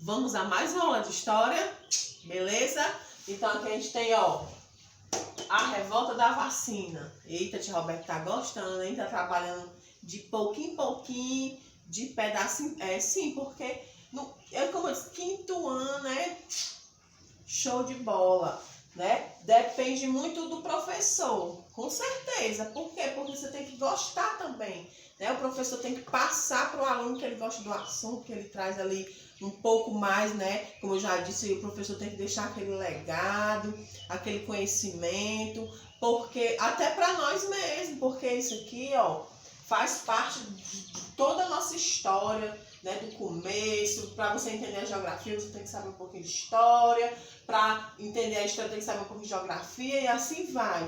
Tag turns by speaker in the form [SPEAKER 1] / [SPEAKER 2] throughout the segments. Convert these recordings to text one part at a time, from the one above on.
[SPEAKER 1] Vamos a mais uma aula de história, beleza? Então aqui a gente tem, ó, a revolta da vacina. Eita, tia Roberto tá gostando, hein? Tá trabalhando de pouquinho em pouquinho, de pedacinho. Sim, porque, como eu disse, quinto ano é show de bola, né? Depende muito do professor, com certeza. Por quê? Porque você tem que gostar também, né? O professor tem que passar para o aluno que ele gosta do assunto, que ele traz ali um pouco mais, né? Como eu já disse, o professor tem que deixar aquele legado, aquele conhecimento, porque até para nós mesmos, porque isso aqui, ó, faz parte de toda a nossa história, né? Do começo. Para você entender a geografia, você tem que saber um pouquinho de história. Para entender a história, tem que saber um pouquinho de geografia, e assim vai.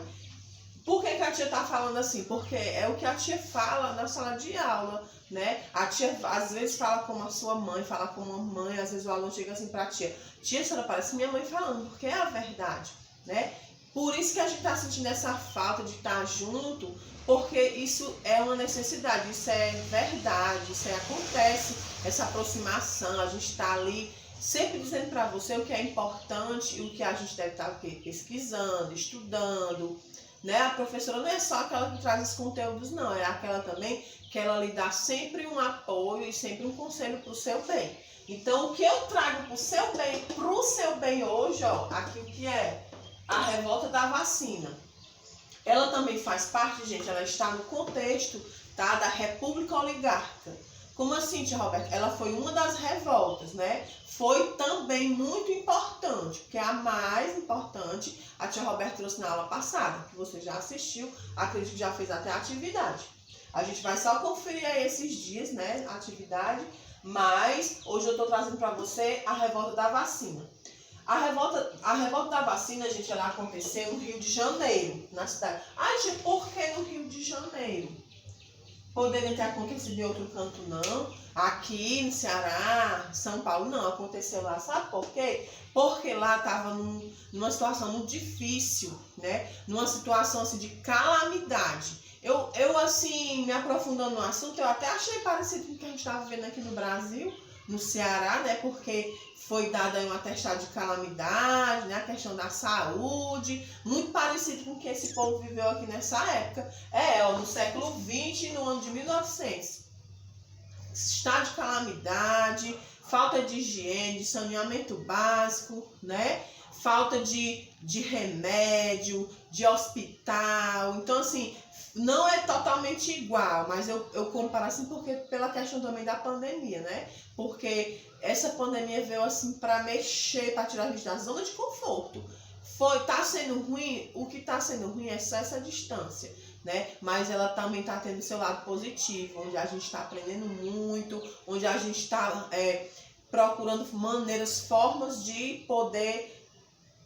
[SPEAKER 1] Por que a tia tá falando assim? Porque é o que a tia fala na sala de aula, né? A tia às vezes fala como a sua mãe, fala como a mãe, às vezes o aluno chega assim pra tia: tia, a senhora parece minha mãe falando, porque é a verdade, né? Por isso que a gente tá sentindo essa falta de estar junto, porque isso é uma necessidade, isso é verdade, isso acontece, essa aproximação, a gente tá ali sempre dizendo para você o que é importante e o que a gente deve estar pesquisando, estudando, né? A professora não é só aquela que traz os conteúdos, não, é aquela também que ela lhe dá sempre um apoio e sempre um conselho para o seu bem. Então, o que eu trago para o seu bem hoje, ó, aqui o que é a revolta da vacina. Ela também faz parte, gente, ela está no contexto, tá, da República Oligárquica. Como assim, tia Roberta? Ela foi uma das revoltas, né? Foi também muito importante, porque a mais importante a tia Roberta trouxe na aula passada, que você já assistiu, acredito que já fez até a atividade. A gente vai só conferir aí esses dias, né, a atividade, mas hoje eu estou trazendo para você a revolta da vacina. A revolta da vacina, gente, ela aconteceu no Rio de Janeiro, na cidade. Ai, gente, por que no Rio de Janeiro? Poderia ter acontecido em outro canto, não. Aqui no Ceará, São Paulo, não. Aconteceu lá, sabe por quê? Porque lá estava numa situação muito difícil, né? Numa situação assim de calamidade. Eu assim, me aprofundando no assunto, eu até achei parecido com o que a gente estava vendo aqui no Brasil, no Ceará, né? Porque foi dada aí um atestado de calamidade, né? A questão da saúde, muito parecido com o que esse povo viveu aqui nessa época. No século XX, no ano de 1900. Estado de calamidade, falta de higiene, de saneamento básico, né? Falta de remédio, de hospital. Então, assim, não é totalmente igual, mas eu comparo assim porque pela questão também da pandemia, né? Porque essa pandemia veio assim para mexer, para tirar a gente da zona de conforto. Tá sendo ruim, o que tá sendo ruim é só essa distância, né? Mas ela também tá tendo seu lado positivo, onde a gente está aprendendo muito, onde a gente está procurando formas de poder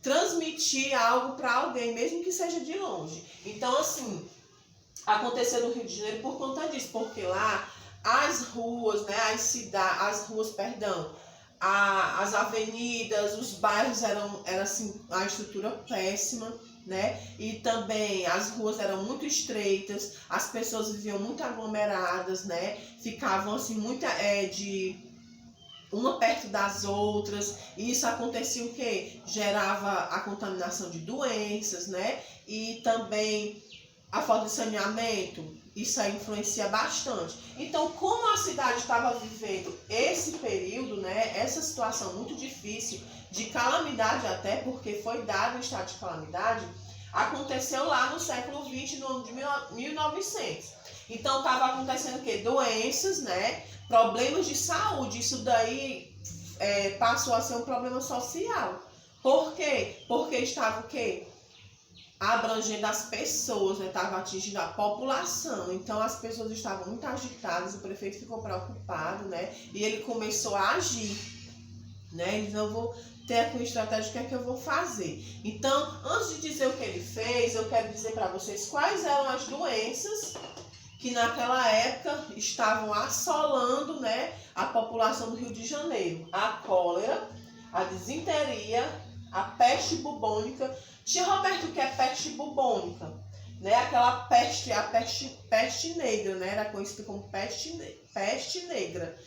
[SPEAKER 1] transmitir algo para alguém, mesmo que seja de longe. Então, assim, aconteceu no Rio de Janeiro por conta disso, porque lá as ruas, né, as avenidas, os bairros eram assim, a estrutura péssima, né? E também as ruas eram muito estreitas, as pessoas viviam muito aglomeradas, né? Ficavam assim muito de uma perto das outras, e isso acontecia o quê? Gerava a contaminação de doenças, né? E também a falta de saneamento, isso aí influencia bastante. Então, como a cidade estava vivendo esse período, né, essa situação muito difícil, de calamidade até, porque foi dado o estado de calamidade, aconteceu lá no século XX, no ano de 1900. Então, estava acontecendo o quê? Doenças, né, problemas de saúde, isso daí passou a ser um problema social. Por quê? Porque estava o quê? Abrangendo as pessoas, né? Estava atingindo a população. Então as pessoas estavam muito agitadas, o prefeito ficou preocupado, né? E ele começou a agir, né? Ele não vou ter aqui uma estratégia, o que é que eu vou fazer? Então, antes de dizer o que ele fez, eu quero dizer para vocês quais eram as doenças que naquela época estavam assolando, né, a população do Rio de Janeiro. A cólera, a disenteria, a peste bubônica. Tia Roberto, o que é peste bubônica? Né? Aquela peste, a peste negra, né? Era conhecida como peste negra.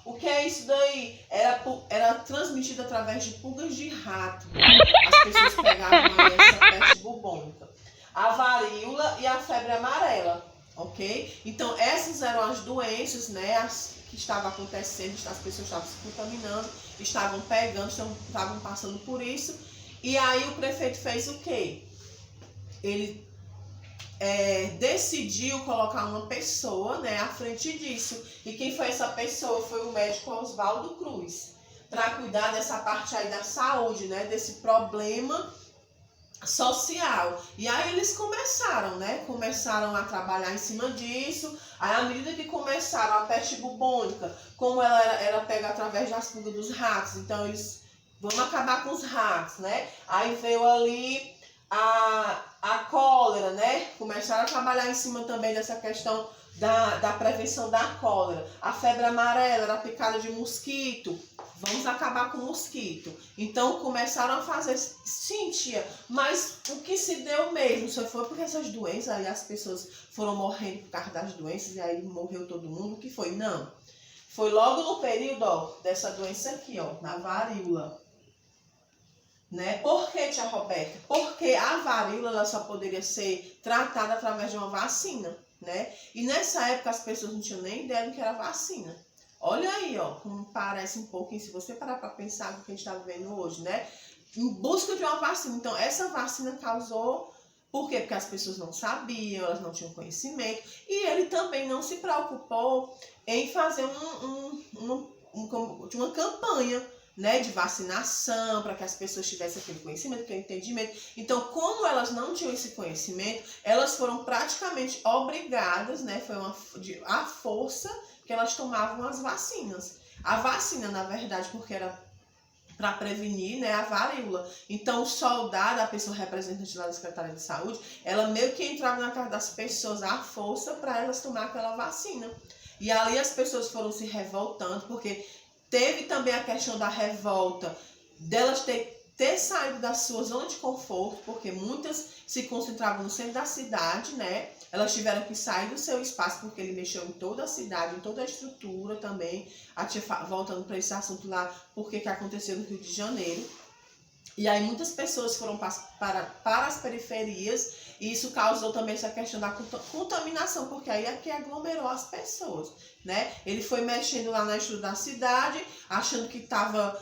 [SPEAKER 1] O que é isso daí? Era transmitido através de pulgas de rato. As pessoas pegavam aí essa peste bubônica. A varíola e a febre amarela, ok? Então, essas eram as doenças, né, que estavam acontecendo, as pessoas estavam se contaminando, estavam pegando, estavam passando por isso. E aí o prefeito fez o quê? Ele decidiu colocar uma pessoa, né, à frente disso. E quem foi essa pessoa? Foi o médico Oswaldo Cruz, para cuidar dessa parte aí da saúde, né, desse problema social. E aí eles começaram a trabalhar em cima disso. Aí à medida que começaram a peste bubônica, como ela era pega através das pulgas dos ratos, então eles vão acabar com os ratos, né? Aí veio ali a cólera, né? Começaram a trabalhar em cima também dessa questão da prevenção da cólera. A febre amarela era a picada de mosquito. Vamos acabar com o mosquito. Então começaram a fazer, sim, tia, mas o que se deu mesmo? Só foi porque essas doenças, aí as pessoas foram morrendo por causa das doenças e aí morreu todo mundo. O que foi? Não. Foi logo no período, ó, dessa doença aqui, ó, na varíola. Né? Por que, tia Roberta? Porque a varíola ela só poderia ser tratada através de uma vacina, né? E nessa época as pessoas não tinham nem ideia do que era vacina. Olha aí, ó, como parece um pouquinho, se você parar para pensar no que a gente está vivendo hoje, né? Em busca de uma vacina. Então, essa vacina causou... Por quê? Porque as pessoas não sabiam, elas não tinham conhecimento. E ele também não se preocupou em fazer uma campanha, né, de vacinação, para que as pessoas tivessem aquele conhecimento, aquele entendimento. Então, como elas não tinham esse conhecimento, elas foram praticamente obrigadas, né, foi a força que elas tomavam as vacinas. A vacina, na verdade, porque era para prevenir, né, a varíola. Então, o soldado, a pessoa representante lá da Secretaria de Saúde, ela meio que entrava na casa das pessoas à força para elas tomar aquela vacina. E ali as pessoas foram se revoltando, porque teve também a questão da revolta, delas ter saído da sua zona de conforto, porque muitas se concentravam no centro da cidade, né? Elas tiveram que sair do seu espaço, porque ele mexeu em toda a cidade, em toda a estrutura também. Voltando para esse assunto lá, porque que aconteceu no Rio de Janeiro. E aí muitas pessoas foram para as periferias, e isso causou também essa questão da contaminação, porque aí é que aglomerou as pessoas, né? Ele foi mexendo lá na estrutura da cidade, achando que estava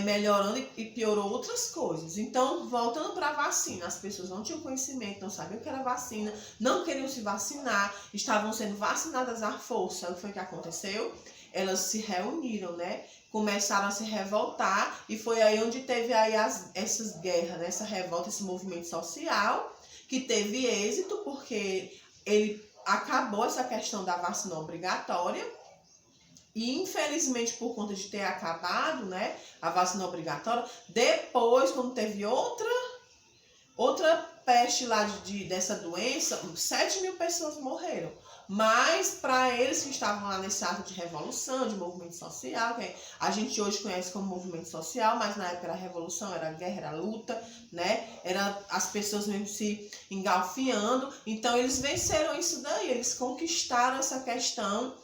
[SPEAKER 1] melhorando e piorou outras coisas. Então, voltando para a vacina, as pessoas não tinham conhecimento, não sabiam o que era vacina, não queriam se vacinar, estavam sendo vacinadas à força. O que foi que aconteceu? Elas se reuniram, né? Começaram a se revoltar, e foi aí onde teve aí essas guerras, né? Essa revolta, esse movimento social, que teve êxito, porque ele acabou essa questão da vacina obrigatória. E infelizmente, por conta de ter acabado, né, a vacina obrigatória, depois, quando teve outra peste lá dessa doença, 7.000 pessoas morreram. Mas para eles que estavam lá nesse ato de revolução, de movimento social, que a gente hoje conhece como movimento social, mas na época era revolução, era guerra, era luta, né? Era as pessoas mesmo se engalfiando. Então eles venceram isso daí, eles conquistaram essa questão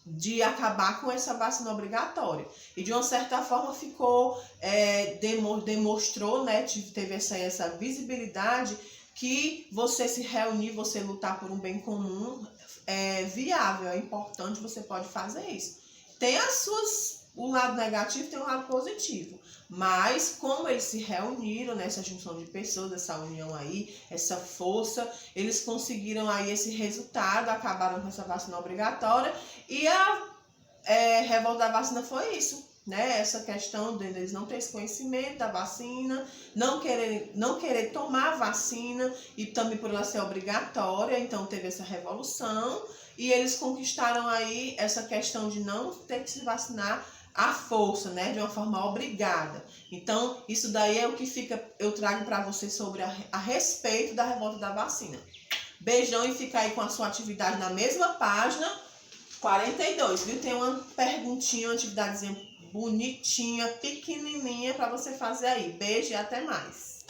[SPEAKER 1] de acabar com essa vacina obrigatória. E de uma certa forma ficou, demonstrou, né, teve essa visibilidade, que você se reunir, você lutar por um bem comum é viável, é importante, você pode fazer isso. Tem o lado negativo, tem o lado positivo. Mas como eles se reuniram nessa junção de pessoas, essa união aí, essa força, eles conseguiram aí esse resultado, acabaram com essa vacina obrigatória. E a revolta da vacina foi isso, né? Essa questão de eles não terem esse conhecimento da vacina, não querer tomar a vacina, e também por ela ser obrigatória. Então teve essa revolução, e eles conquistaram aí essa questão de não ter que se vacinar à força, né, de uma forma obrigada. Então, isso daí é o que eu trago para vocês sobre a respeito da revolta da vacina. Beijão, e fica aí com a sua atividade na mesma página 42, viu? Tem uma perguntinha, uma atividadezinha bonitinha, pequenininha para você fazer aí. Beijo e até mais.